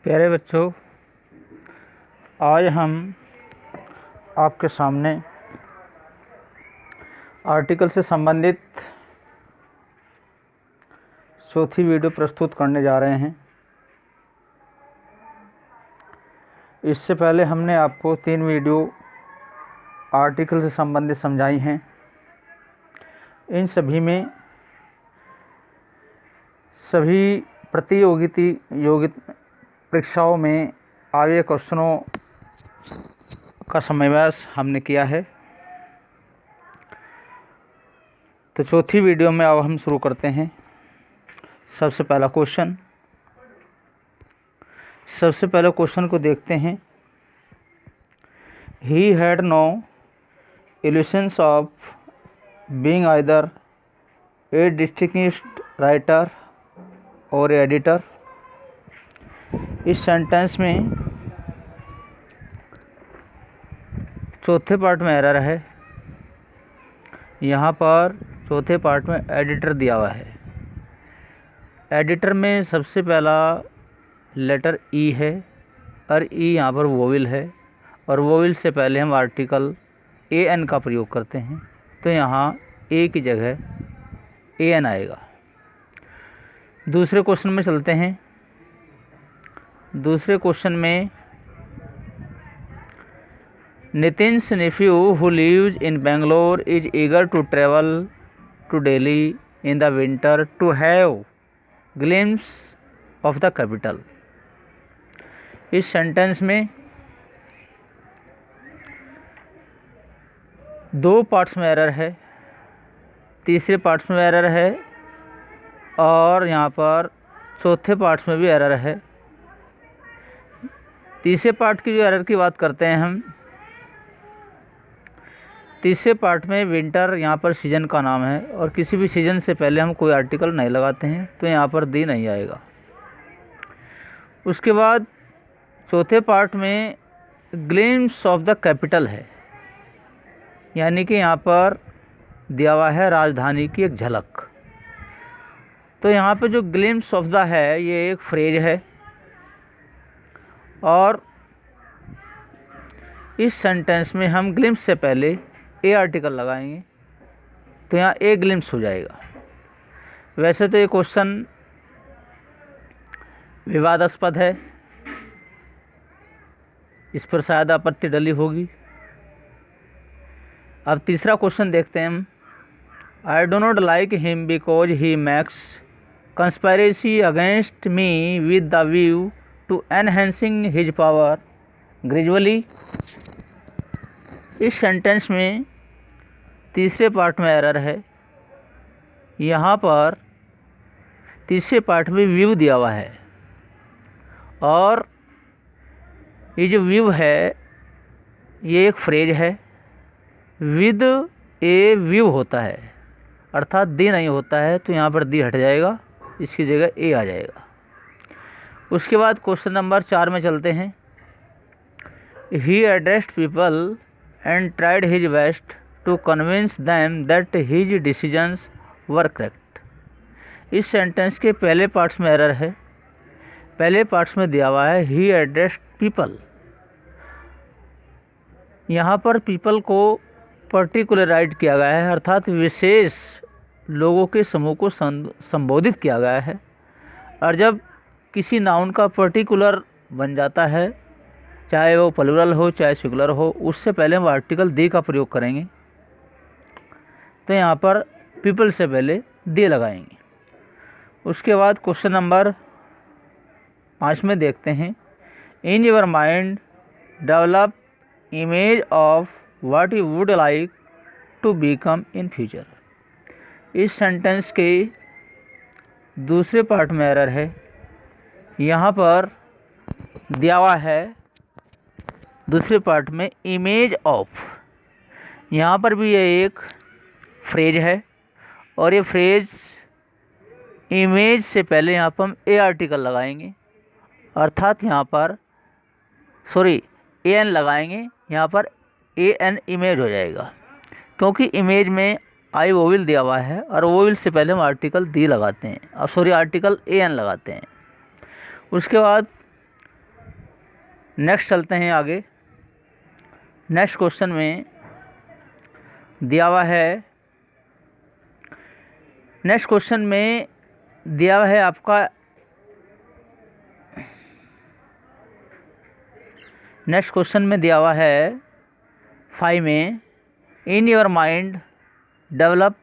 प्यारे बच्चों, आज हम आपके सामने आर्टिकल से संबंधित चौथी वीडियो प्रस्तुत करने जा रहे हैं। इससे पहले हमने आपको 3 वीडियो आर्टिकल से संबंधित समझाई हैं। इन सभी में सभी प्रतियोगिता परीक्षाओं में आए क्वेश्चनों का समावेश हमने किया है। तो चौथी वीडियो में अब हम शुरू करते हैं। सबसे पहले क्वेश्चन को देखते हैं। He had no illusions of being either a distinguished writer or editor. इस सेंटेंस में चौथे पार्ट में एरर है। यहाँ पर चौथे पार्ट में एडिटर दिया हुआ है। एडिटर में सबसे पहला लेटर ई है और ई यहाँ पर वोवेल है, और वोवेल से पहले हम आर्टिकल ए एन का प्रयोग करते हैं, तो यहाँ ए की जगह ए एन आएगा। दूसरे क्वेश्चन में चलते हैं। दूसरे क्वेश्चन में Nitin's nephew who lives in Bangalore is eager to travel to Delhi in the winter to have glimpse of the capital. इस सेंटेंस में 2 पार्ट्स में एरर है, तीसरे पार्ट्स में एरर है, और यहाँ पर चौथे पार्ट्स में भी एरर है। तीसरे पार्ट की जो एरर की बात करते हैं हम, तीसरे पार्ट में विंटर यहाँ पर सीज़न का नाम है, और किसी भी सीज़न से पहले हम कोई आर्टिकल नहीं लगाते हैं, तो यहाँ पर दी नहीं आएगा। उसके बाद चौथे पार्ट में ग्लिम्स ऑफ द कैपिटल है, यानी कि यहाँ पर दिया हुआ है राजधानी की एक झलक। तो यहाँ पे जो ग्लिम्स ऑफ द है ये एक फ्रेज है, और इस सेंटेंस में हम ग्लिम्स से पहले ए आर्टिकल लगाएंगे, तो यहाँ ए ग्लिम्स हो जाएगा। वैसे तो ये क्वेश्चन विवादास्पद है, इस पर शायद आपत्ति डली होगी। अब तीसरा क्वेश्चन देखते हैं हम। I do not like him because he makes conspiracy against me with the view to enhancing his power gradually. इस सेंटेंस में तीसरे पार्ट में एरर है। यहाँ पर तीसरे पार्ट में व्यू दिया हुआ है, और ये जो व्यू है ये एक फ्रेज है। विद ए व्यू होता है, अर्थात दी नहीं होता है, तो यहाँ पर दी हट जाएगा, इसकी जगह ए आ जाएगा। उसके बाद क्वेश्चन नंबर 4 में चलते हैं। He addressed people and tried his best to convince them that his decisions were correct. इस सेंटेंस के पहले पार्ट्स में एरर है। पहले पार्ट्स में दिया हुआ है ही एड्रेस्ड पीपल। यहाँ पर पीपल को पर्टिकुलराइज किया गया है, अर्थात विशेष लोगों के समूह को संबोधित किया गया है। और जब किसी नाउन का पर्टिकुलर बन जाता है, चाहे वो प्लूरल हो चाहे सिंगुलर हो, उससे पहले हम आर्टिकल दी का प्रयोग करेंगे, तो यहाँ पर पीपल से पहले दी लगाएंगे। उसके बाद क्वेश्चन नंबर 5 में देखते हैं। In your mind develop image of what you would like to become in future. इस सेंटेंस के दूसरे पार्ट में एरर है। यहाँ पर दिया हुआ है दूसरे पार्ट में इमेज ऑफ। यहाँ पर भी ये एक फ्रेज है, और ये फ्रेज इमेज से पहले यहाँ पर हम ए आर्टिकल लगाएंगे, अर्थात यहाँ पर ए एन लगाएंगे, यहाँ पर ए एन इमेज हो जाएगा, क्योंकि इमेज में आई वोवेल दिया हुआ है, और वोवेल से पहले हम आर्टिकल दी लगाते हैं, आर्टिकल ए एन लगाते हैं। उसके बाद नेक्स्ट चलते हैं आगे। नेक्स्ट क्वेश्चन में दिया हुआ है, नेक्स्ट क्वेश्चन में दिया हुआ है आपका, नेक्स्ट क्वेश्चन में दिया हुआ है 5 में, इन योर माइंड डेवलप,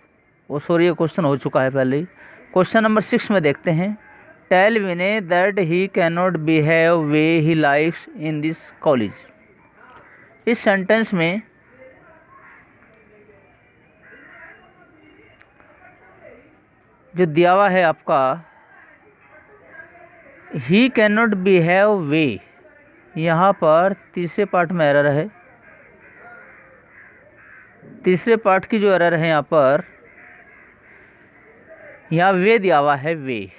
वो सॉरी ये क्वेश्चन हो चुका है पहले ही। क्वेश्चन नंबर 6 में देखते हैं, tell Vinay that he can not behave way he likes in this college. इस सेंटेंस में जो दिया हुआ है आपका, he can not behave way, यहाँ पर तीसरे पार्ट में एरर है। तीसरे पार्ट की जो एरर है यहाँ पर, यहाँ वे दिया हुआ है वे,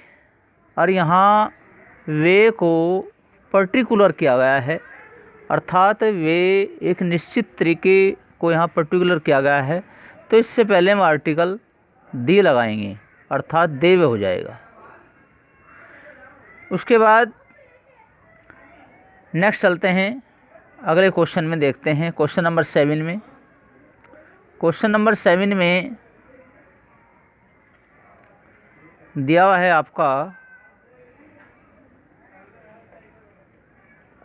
और यहाँ वे को पर्टिकुलर किया गया है, अर्थात वे एक निश्चित तरीके को यहाँ पर्टिकुलर किया गया है। तो इससे पहले हम आर्टिकल दी लगाएंगे, अर्थात देव हो जाएगा। उसके बाद नेक्स्ट चलते हैं अगले क्वेश्चन में, देखते हैं क्वेश्चन नंबर 7 में। क्वेश्चन नंबर 7 में दिया हुआ है आपका,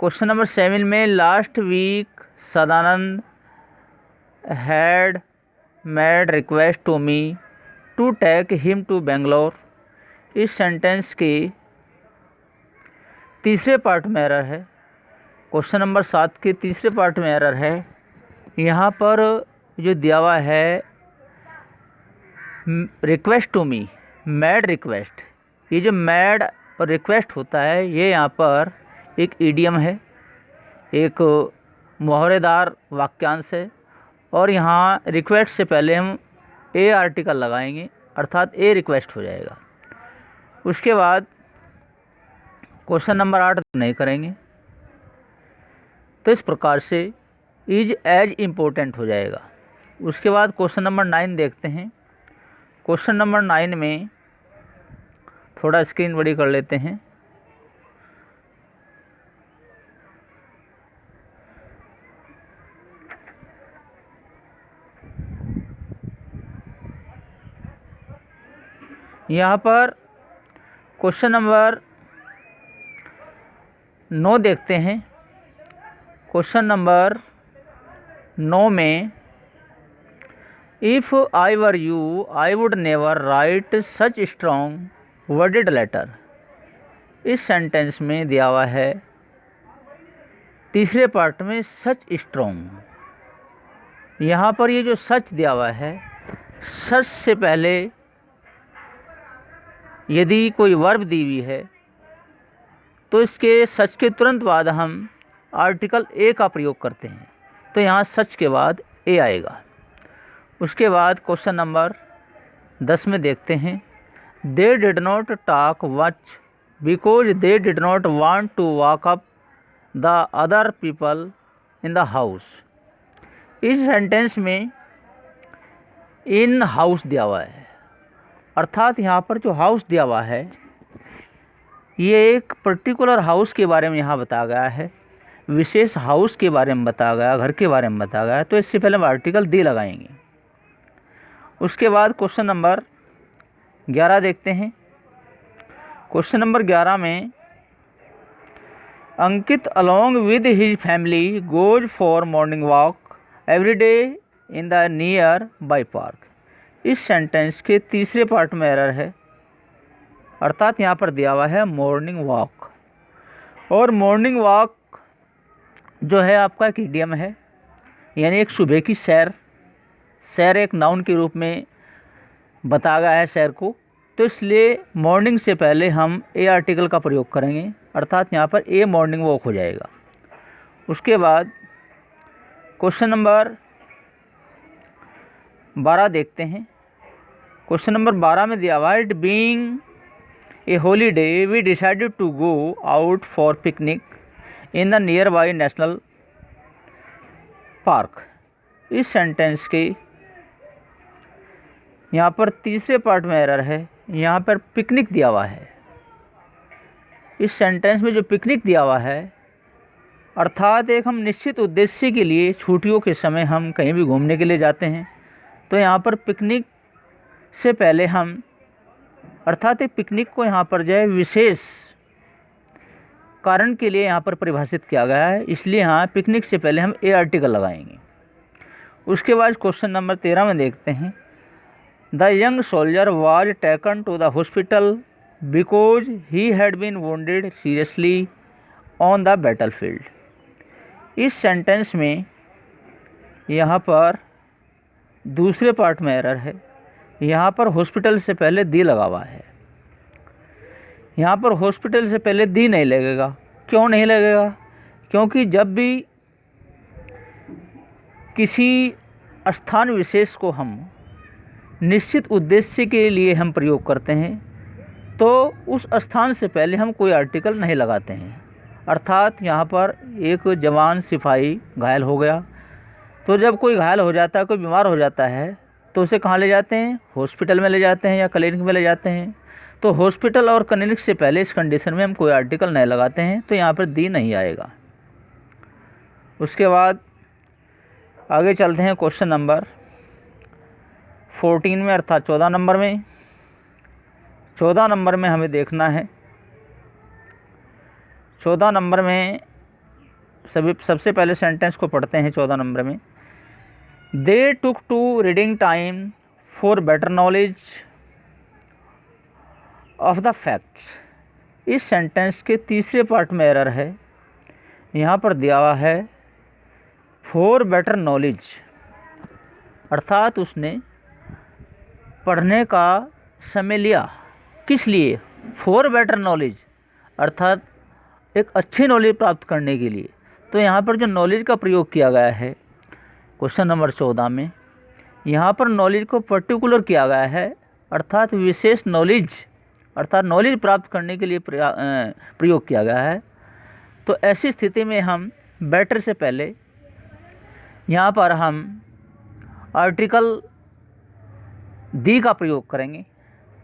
क्वेश्चन नंबर 7 में, last week Sadanand had made request to me to take him to Bangalore. इस सेंटेंस के तीसरे पार्ट में एरर है। क्वेश्चन नंबर 7 के तीसरे पार्ट में एरर है। यहाँ पर जो दिया हुआ है request to me, made request, ये जो मैड और रिक्वेस्ट होता है ये यहाँ पर एक ईडियम है, एक मुहावरेदार वाक्यांश है, और यहाँ रिक्वेस्ट से पहले हम ए आर्टिकल लगाएंगे, अर्थात ए रिक्वेस्ट हो जाएगा। उसके बाद क्वेश्चन नंबर 8 नहीं करेंगे, तो इस प्रकार से इज एज इम्पोर्टेंट हो जाएगा। उसके बाद क्वेश्चन नंबर 9 देखते हैं। क्वेश्चन नंबर 9 में थोड़ा स्क्रीन बड़ी कर लेते हैं। यहाँ पर क्वेश्चन नंबर 9 देखते हैं। क्वेश्चन नंबर 9 में, if I were you I would never write such strong worded letter. इस सेंटेंस में दिया हुआ है तीसरे पार्ट में सच स्ट्रॉन्ग। यहाँ पर ये जो सच दिया हुआ है, सच से पहले यदि कोई वर्ब दी हुई है तो इसके सच के तुरंत बाद हम आर्टिकल ए का प्रयोग करते हैं, तो यहाँ सच के बाद ए आएगा। उसके बाद क्वेश्चन नंबर 10 में देखते हैं, they did not talk much because they did not want to walk up the other people in the house. इस सेंटेंस में इन हाउस दिया हुआ है, अर्थात यहाँ पर जो हाउस दिया हुआ है ये एक पर्टिकुलर हाउस के बारे में यहाँ बताया गया है, विशेष हाउस के बारे में बताया गया, घर के बारे में बताया गया है। तो इससे पहले हम आर्टिकल दी लगाएंगे। उसके बाद क्वेश्चन नंबर 11 देखते हैं। क्वेश्चन नंबर 11 में, Ankit along with his family goes for morning walk every day in the nearby park. इस सेंटेंस के तीसरे पार्ट में एरर है, अर्थात यहाँ पर दिया हुआ है मॉर्निंग वॉक, और मॉर्निंग वॉक जो है आपका एक इडियम है, यानी एक सुबह की सैर। सैर एक नाउन के रूप में बताया गया है सैर को, तो इसलिए मॉर्निंग से पहले हम ए आर्टिकल का प्रयोग करेंगे, अर्थात यहाँ पर ए मॉर्निंग वॉक हो जाएगा। उसके बाद क्वेश्चन नंबर 12 देखते हैं। क्वेश्चन नंबर 12 में दिया हुआ है, it being a holiday we decided to go out for picnic in the nearby national park. इस सेंटेंस के यहाँ पर तीसरे पार्ट में एरर है, यहाँ पर पिकनिक दिया हुआ है। इस सेंटेंस में जो पिकनिक दिया हुआ है अर्थात एक हम निश्चित उद्देश्य के लिए छुट्टियों के समय हम कहीं भी घूमने के लिए जाते हैं, तो यहाँ पर पिकनिक से पहले हम अर्थात एक पिकनिक को यहाँ पर जो है विशेष कारण के लिए यहाँ पर परिभाषित किया गया है, इसलिए यहाँ पिकनिक से पहले हम ए आर्टिकल लगाएंगे। उसके बाद क्वेश्चन नंबर 13 में देखते हैं, the young soldier was taken to the hospital because he had been wounded seriously on the battlefield. इस सेंटेंस में यहाँ पर दूसरे पार्ट में एरर है। यहाँ पर हॉस्पिटल से पहले दी लगा हुआ है। यहाँ पर हॉस्पिटल से पहले दी नहीं लगेगा। क्यों नहीं लगेगा? क्योंकि जब भी किसी स्थान विशेष को हम निश्चित उद्देश्य के लिए हम प्रयोग करते हैं, तो उस स्थान से पहले हम कोई आर्टिकल नहीं लगाते हैं। अर्थात यहाँ पर एक जवान सिपाही घायल हो गया, तो जब कोई घायल हो जाता है, कोई बीमार हो जाता है, तो उसे कहाँ ले जाते हैं? हॉस्पिटल में ले जाते हैं या क्लिनिक में ले जाते हैं। तो हॉस्पिटल और क्लिनिक से पहले इस कंडीशन में हम कोई आर्टिकल नहीं लगाते हैं, तो यहाँ पर दी नहीं आएगा। उसके बाद आगे चलते हैं क्वेश्चन नंबर 14 में, अर्थात 14 नंबर में। 14 नंबर में हमें देखना है, 14 नंबर में सबसे पहले सेंटेंस को पढ़ते हैं। 14 नंबर में, they took to reading time for better knowledge of the facts. इस सेंटेंस के तीसरे पार्ट में एरर है। यहाँ पर दिया हुआ है फॉर बेटर नॉलेज, अर्थात उसने पढ़ने का समय लिया। किस लिए? फॉर बेटर नॉलेज, अर्थात एक अच्छी नॉलेज प्राप्त करने के लिए। तो यहाँ पर जो नॉलेज का प्रयोग किया गया है क्वेश्चन नंबर 14 में, यहाँ पर नॉलेज को पर्टिकुलर किया गया है, अर्थात विशेष नॉलेज, अर्थात नॉलेज प्राप्त करने के लिए प्रयोग किया गया है। तो ऐसी स्थिति में हम बेटर से पहले यहाँ पर हम आर्टिकल दी का प्रयोग करेंगे,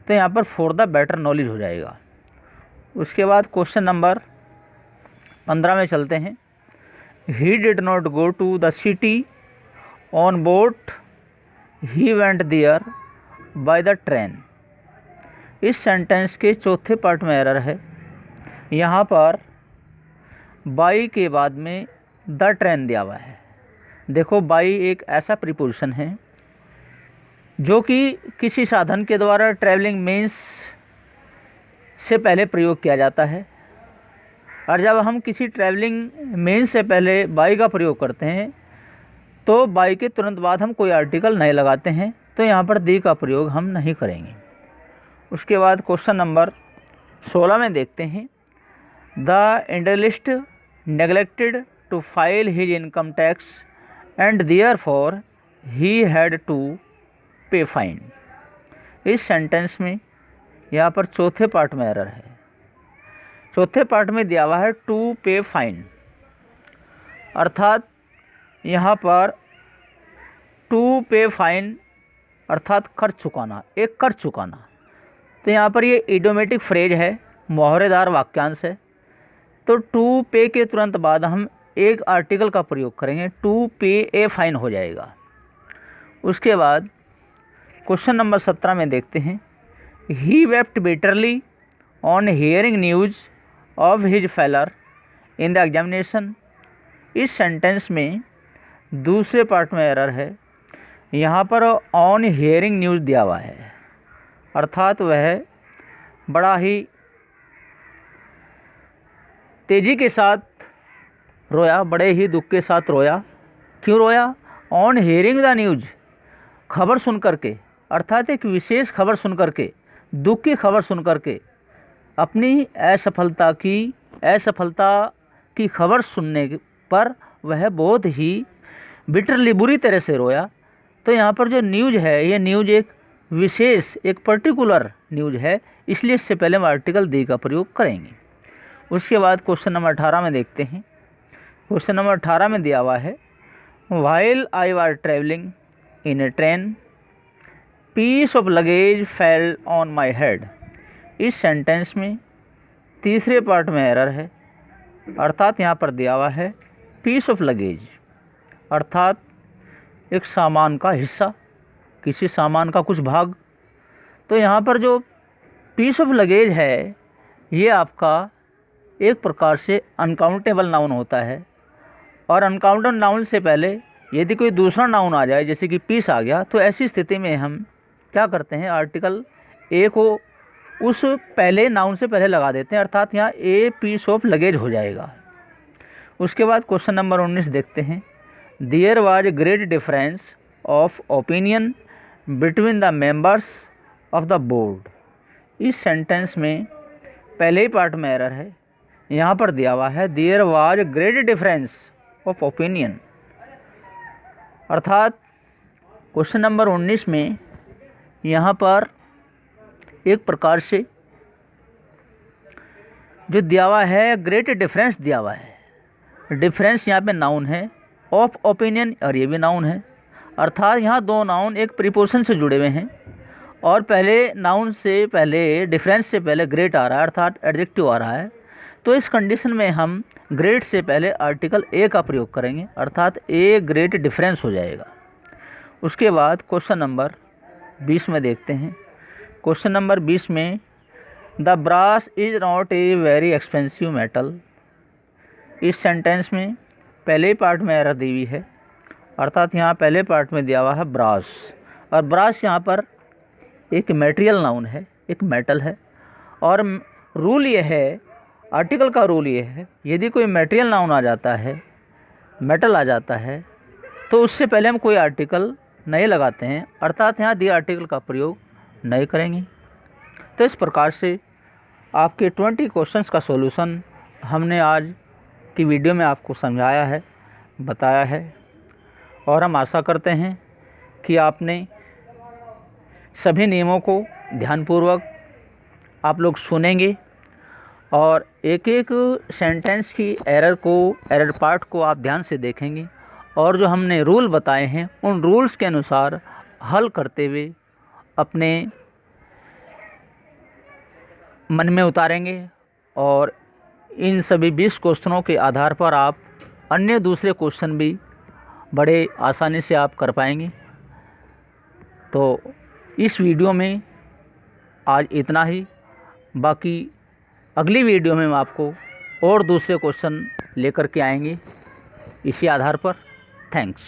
तो यहाँ पर फॉर द बेटर नॉलेज हो जाएगा। उसके बाद क्वेश्चन नंबर 15 में चलते हैं। He did not go to the city on boat, he went there by the train. इस सेंटेंस के चौथे पार्ट में एरर है। यहाँ पर बाई के बाद में द ट्रेन दिया हुआ है। देखो, बाई एक ऐसा प्रीपोजिशन है जो कि किसी साधन के द्वारा ट्रैवलिंग मीन्स से पहले प्रयोग किया जाता है, और जब हम किसी ट्रैवलिंग मीन्स से पहले बाई का प्रयोग करते हैं, तो बाई के तुरंत बाद हम कोई आर्टिकल नहीं लगाते हैं, तो यहाँ पर दी का प्रयोग हम नहीं करेंगे। उसके बाद क्वेश्चन नंबर 16 में देखते हैं, the industrialist neglected to file his income tax and therefore he had to pay fine. इस सेंटेंस में यहाँ पर चौथे पार्ट में एरर है। चौथे पार्ट में दिया हुआ है टू पे फाइन, अर्थात यहाँ पर टू पे फाइन अर्थात कर चुकाना, एक कर चुकाना। तो यहाँ पर ये इडियोमेटिक फ्रेज है, मुहावरेदार वाक्यांश है। तो टू पे के तुरंत बाद हम एक आर्टिकल का प्रयोग करेंगे, टू पे ए फाइन हो जाएगा। उसके बाद क्वेश्चन नंबर 17 में देखते हैं, he wept bitterly on hearing news of his failure in the examination. इस सेंटेंस में दूसरे पार्ट में एरर है। यहाँ पर ऑन हियरिंग न्यूज़ दिया हुआ है, अर्थात वह बड़ा ही तेज़ी के साथ रोया, बड़े ही दुख के साथ रोया। क्यों रोया? ऑन हियरिंग द न्यूज़, खबर सुन करके, अर्थात एक विशेष खबर सुन करके, दुख की खबर सुन करके, अपनी असफलता की खबर सुनने पर वह बहुत ही बिटरली, बुरी तरह से रोया। तो यहाँ पर जो न्यूज़ है, ये न्यूज़ एक विशेष, एक पर्टिकुलर न्यूज़ है, इसलिए इससे पहले हम आर्टिकल दी का प्रयोग करेंगे। उसके बाद क्वेश्चन नंबर 18 में देखते हैं। क्वेश्चन नंबर 18 में दिया हुआ है, while I was travelling in a train piece of luggage fell on my head. इस सेंटेंस में तीसरे पार्ट में एरर है। अर्थात यहाँ पर दिया हुआ है पीस ऑफ लगेज, अर्थात एक सामान का हिस्सा, किसी सामान का कुछ भाग। तो यहाँ पर जो पीस ऑफ लगेज है ये आपका एक प्रकार से अनकाउंटेबल नाउन होता है, और अनकाउंटेबल नाउन से पहले यदि कोई दूसरा नाउन आ जाए जैसे कि पीस आ गया, तो ऐसी स्थिति में हम क्या करते हैं, आर्टिकल ए को उस पहले नाउन से पहले लगा देते हैं, अर्थात यहाँ ए पीस ऑफ लगेज हो जाएगा। उसके बाद क्वेश्चन नंबर 19 देखते हैं। There was great difference of opinion between the members of the board. इस सेंटेंस में पहले ही पार्ट में एरर है, यहाँ पर दिया हुआ है there was great difference of opinion, अर्थात क्वेश्चन नंबर 19 में यहाँ पर एक प्रकार से जो दिया हुआ है ग्रेट डिफरेंस दिया हुआ है। डिफरेंस यहाँ पे नाउन है, ऑफ ओपिनियन और ये भी नाउन है, अर्थात यहाँ दो नाउन एक प्रीपोजिशन से जुड़े हुए हैं, और पहले नाउन से पहले डिफरेंस से पहले ग्रेट आ रहा है, अर्थात एडजेक्टिव आ रहा है। तो इस कंडीशन में हम ग्रेट से पहले आर्टिकल ए का प्रयोग करेंगे, अर्थात ए ग्रेट डिफरेंस हो जाएगा। उसके बाद क्वेश्चन नंबर 20 में देखते हैं। क्वेश्चन नंबर 20 में the brass is not a very expensive metal. इस सेंटेंस में पहले ही पार्ट में एरर दी हुई है, अर्थात यहाँ पहले पार्ट में दिया हुआ है ब्रास, और ब्रास यहाँ पर एक मटेरियल नाउन है, एक मेटल है। और रूल ये है, आर्टिकल का रूल ये है, यदि कोई मटेरियल नाउन आ जाता है, मेटल आ जाता है, तो उससे पहले हम कोई आर्टिकल नए लगाते हैं, अर्थात यहाँ दी आर्टिकल का प्रयोग नए करेंगे। तो इस प्रकार से आपके 20 क्वेश्चंस का सॉल्यूशन हमने आज की वीडियो में आपको समझाया है, बताया है, और हम आशा करते हैं कि आपने सभी नियमों को ध्यानपूर्वक आप लोग सुनेंगे, और एक एक सेंटेंस की एरर पार्ट को आप ध्यान से देखेंगे, और जो हमने रूल बताए हैं उन रूल्स के अनुसार हल करते हुए अपने मन में उतारेंगे, और इन सभी 20 क्वेश्चनों के आधार पर आप अन्य दूसरे क्वेश्चन भी बड़े आसानी से आप कर पाएंगे। तो इस वीडियो में आज इतना ही, बाकी अगली वीडियो में हम आपको और दूसरे क्वेश्चन लेकर के आएंगे इसी आधार पर। थैंक्स।